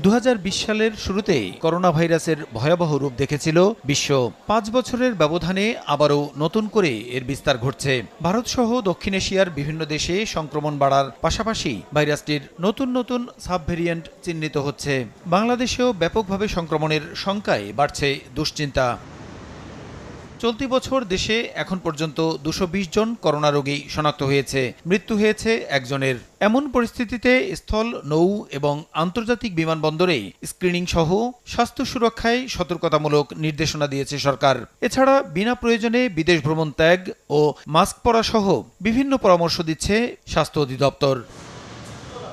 2020 সালের শুরুতেই করোনা ভাইরাসের ভয়াবহ রূপ দেখেছিল বিশ্ব। 5 বছরের ব্যবধানে আবারও নতুন করে এর বিস্তার ঘটছে। ভারতসহ দক্ষিণ এশিয়ার বিভিন্ন দেশে সংক্রমণ বাড়ার পাশাপাশি ভাইরাসটির নতুন নতুন সাবভেরিয়েন্ট চিহ্নিত হচ্ছে। বাংলাদেশেও ব্যাপকভাবে সংক্রমণের শঙ্কায় বাড়ছে দুশ্চিন্তা। চলতি বছর দেশে এখন পর্যন্ত 220 জন করোনা রোগী শনাক্ত হয়েছে, মৃত্যু হয়েছে একজনের। এমন পরিস্থিতিতে স্থল, নৌ এবং আন্তর্জাতিক বিমানবন্দরে স্ক্রিনিং সহ স্বাস্থ্য সুরক্ষায় সতর্কতামূলক নির্দেশনা দিয়েছে সরকার। এছাড়া বিনা প্রয়োজনে বিদেশ ভ্রমণ ত্যাগ ও মাস্ক পরা সহ বিভিন্ন পরামর্শ দিচ্ছে স্বাস্থ্য অধিদপ্তর।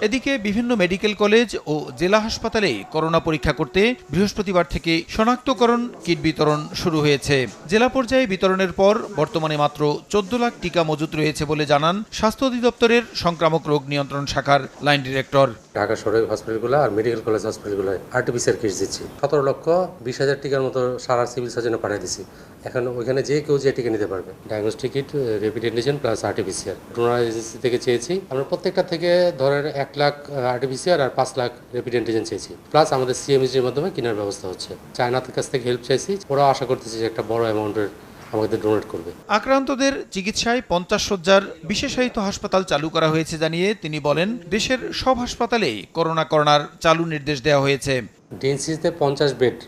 এদিকে বিভিন্ন মেডিকেল কলেজ ও জেলা হাসপাতালে করোনা পরীক্ষা করতে বৃহস্পতিবার থেকে শনাক্তকরণ কিট বিতরণ শুরু হয়েছে। জেলা পর্যায়ে বিতরণের পর বর্তমানে মাত্র 14 লাখ টিকা মজুত রয়েছে বলে জানান স্বাস্থ্য অধিদপ্তরের সংক্রামক রোগ নিয়ন্ত্রণ শাখার লাইন ডিরেক্টর। ঢাকা শহরের হসপিটালগুলো আর মেডিকেল কলেজ হসপিটালগুলো আরটিপিসিআর কিট দিচ্ছি। 17,20,000 টিকার মতো সারা সিভিল সার্জনে পাঠিয়ে দিচ্ছি। এখন ওইখানে যে কেউ যে টিকা নিতে পারবে। Diagnostic kit, rapid antigen plus RTPCR. Donor agency থেকে চেয়েছি। আমরা প্রত্যেকটা থেকে ধরেন 1 লাখ আরটিপিসিআর আর 5 লাখ র্যাপিড অ্যান্টিজেন চেয়েছি। প্লাস আমাদের সিএমএসির মাধ্যমে কেনার ব্যবস্থা হচ্ছে। চায়নার কাছ থেকে হেল্প চাইছি। ওরাও আশা করতেছি যে একটা বড় অ্যামাউন্টের আমাদের ডোনেট করবে। আক্রান্তদের চিকিৎসায় 50 শয্যার বিশেষায়িত হাসপাতাল চালু করা হয়েছে জানিয়ে তিনি বলেন, দেশের সব হাসপাতালে করোনা কর্নার চালু নির্দেশ দেওয়া হয়েছে। ডিএনসিতে 50 বেড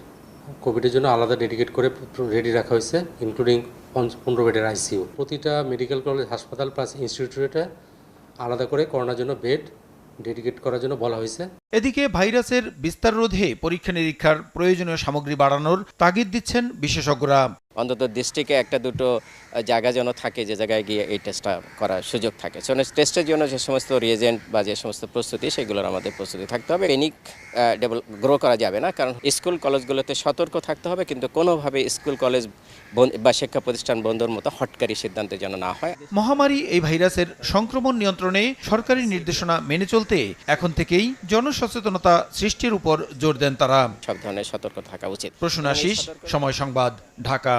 কোভিডের জন্য আলাদা ডেডিকেট করে রেডি রাখা হয়েছে, ইনক্লুডিং 15 বেডের আইসিইউ। প্রতিটা মেডিকেল কলেজ, হাসপাতাল প্লাস ইনস্টিটিউটে আলাদা করে করোনার জন্য বেড ডেডিকেট করার জন্য বলা হয়েছে। এদিকে ভাইরাসের বিস্তার রোধে পরীক্ষা নিরীক্ষার প্রয়োজনীয় সামগ্রী বাড়ানোর তাগিদ দিচ্ছেন বিশেষজ্ঞরা। অন্তত ডিস্ট্রিক্টে একটা দুটো জায়গা যেন থাকে যে জায়গায় গিয়ে এই টেস্টটা করার সুযোগ থাকে। টেস্টের জন্য যে সমস্ত রিয়েজেন্ট বা যে সমস্ত প্রস্তুতি, সেগুলোর আমাদের প্রস্তুতি থাকতে হবে। পেনিক গ্রো করা যাবে না, কারণ স্কুল কলেজগুলোতে সতর্ক থাকতে হবে, কিন্তু কোনোভাবে স্কুল কলেজ বা শিক্ষা প্রতিষ্ঠান বন্ধের মতো হটকারী সিদ্ধান্ত যেন না হয়। মহামারী এই ভাইরাসের সংক্রমণ নিয়ন্ত্রণে সরকারি নির্দেশনা মেনে চলতে এখন থেকেই জনসচেতনতা সৃষ্টির উপর জোর দেন তারা। সব ধরনের সতর্ক থাকা উচিত। প্রসূন আশিস, সময় সংবাদ, ঢাকা।